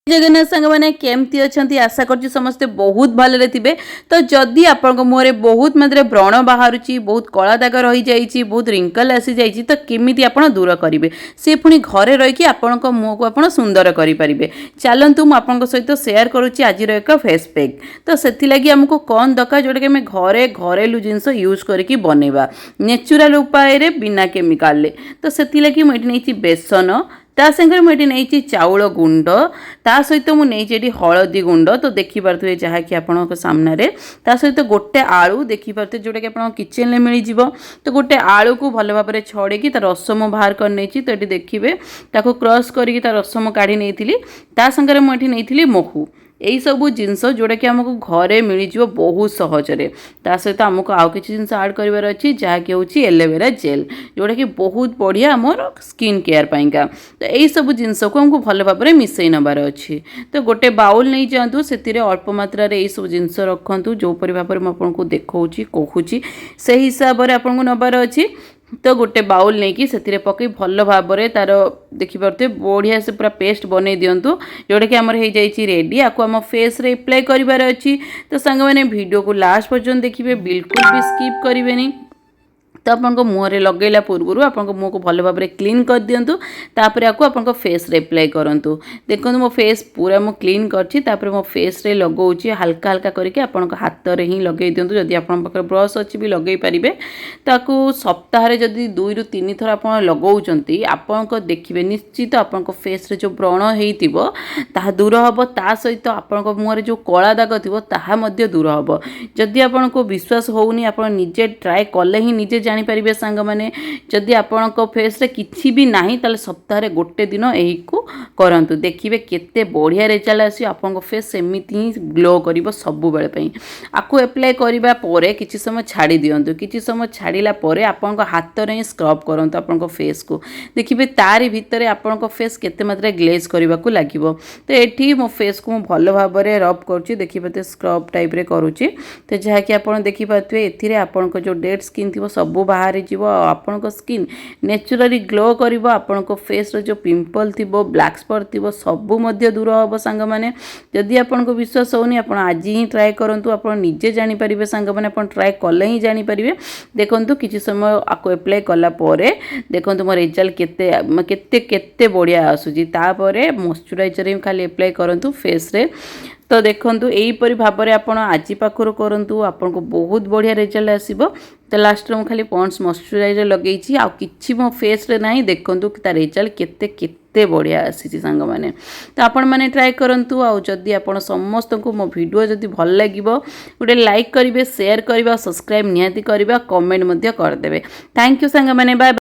जगन्नाथ सांग मैंने केमती अच्छा आशा कर समस्ते बहुत भले थे। तो जदि आपण मुहर बहुत मात्रा व्रण बाहर बहुत कला दाग रही जाइए बहुत रिंकल आसी जाइए तो केमी आप दूर करेंगे सी पुणी घरे रहीकि आपण मुह को आप सुंदर करेंगे। चलतु मुझे सहित सेयार करुच्ची आज एक फेस पैक। तो से आमको कौन दरकार जोटा कि आम घरे घरेलू जिनस यूज करके बनवा नेचुरल उपाय बिना केमिकाल। तो से मुझे बेसन ता संगे मुझे नहीं चाउल गुंड ता सहित मुझे हलदी गुंड तो देखिपे जहाँकि आपण सामने ता सहित गोटे आलू देखिपे जोटा कि आप किचन में मिल जाव। तो गोटे आलू को भल भाव में छड़ेकी तार रसम बाहर कर नहीं तो ये देखिए ताको क्रश करके तार रसम काढ़ी नहीं ता संगे मुझे नहीं महू यही सब जिनस जोटा कि आमको घरे मिल बहुत सहजरे। ता सहित आमको आउ कि जिन आड कर अच्छी जहाँकि हूँ एलोवेरा जेल जोटा कि बहुत बढ़िया आमर स्किन केयर पाइंका। तो यही सब जिनस को आमको भल भाव में मिसई नबार अच्छी। तो गोटे बाउल नहीं जातु से अल्प मात्रा यही सब जिनस रखु जोपरी भाव में आपको देखा कहूँ से हिसाब से आपको नबार अच्छी। तो गोटे बाउल नहीं कि से पकई भल भाव में तार देखिपे बढ़िया से पूरा पेस्ट बनई दिंतु जोटा कि आमर हो जाइए रेडी। आपको आम फेस रे अप्लाई करार अच्छी। तो सांग मैंने वीडियो को लास्ट पर्यंत देखिए बिल्कुल भी स्किप करेंगे। तो आपको मुहर लगेला पूर्व आपको मुह को भल भाव में क्लीन कर दिंतु तापर आपको फेस रे अप्लाई करूँ। देखो मो फेस पूरा मु क्लीन कर मो फेस रे लगाऊँ हल्का हल्का करके आपको हाथ में ही लगे दिंतु। जदि आप ब्रश अच्छी भी लगे पारे ताकू सप्ताह जदि 2 ରୁ 3 थर आप लगाउंट आपको देखिए निश्चित आपको फेस रे जो व्रण होता दूर हम ता सहित आपको मुहर जो कला दाग थी ताहा दूर हम। जदि आपको विश्वास होनी आप निजे ट्राए कले ही निजे जानीपारे सांग मैंने जदि आपण फेस रे किसी भी ना ताले सप्ताह गोटे दिन यही को करंतु देखिए केते बढ़िया रिजल्ट आसी आपन फेस सेमिति ही ग्लो करिवो सब बेले पई। आपको अप्लाई करिबा परे किछि समय छाड़ी दियंतु किछि समय छाड़ीला परे आपन हाथ रे स्क्रब करंतु आपन फेस को देखिए तारी भितर आपन फेस केते मात्रा ग्लेज करबा को लागिवो। तो एठी मो फेस को भलो भाव में रब करूची देखिए स्क्रब टाइप रे करूची। तो जहाँकि आपन देखि पाथवे एथिरे आपन जो डेड स्किन थी सब बाहरी जीव आपण स्किन नेचुराली ग्लो करिवो। आपण फेस रो जो पिंपल थी ब्लैक स्पॉट थी सबू दूर हम सांग मैंने। जदि आपन को विश्वास होनी आप आज ही ट्राए करूँ आप निजे जानीपारे सांग मैंने आप ट्राए कले ही जानीपारे। देखो किसी समय आपको अप्लाई कला देखो मो रिजल्ट केते केते केते बढ़िया आसूची। तापर मॉइस्चराइजर ही खाली अप्लाई करूँ फेस रे। तो देखो यहीपरी भाव में आप आज पाखर करूँ आपको बहुत बढ़िया रिजल्ट आसब। तो लास्ट में खाली पॉन्ड्स मॉइस्चराइजर लगे आ कि मो फेस रे ना देखूँ तार रिजल्ट केते केते बढ़िया आसी सांग मैंने। तो आपण मैंने ट्राए करूँ आदि आप समस्त को मो वीडियो जदि भल लगे गोटे लाइक करेंगे शेयर करवा सब्सक्राइब निहाती करवा कमेंट करदे। थैंक यू सांग मैंने बाय।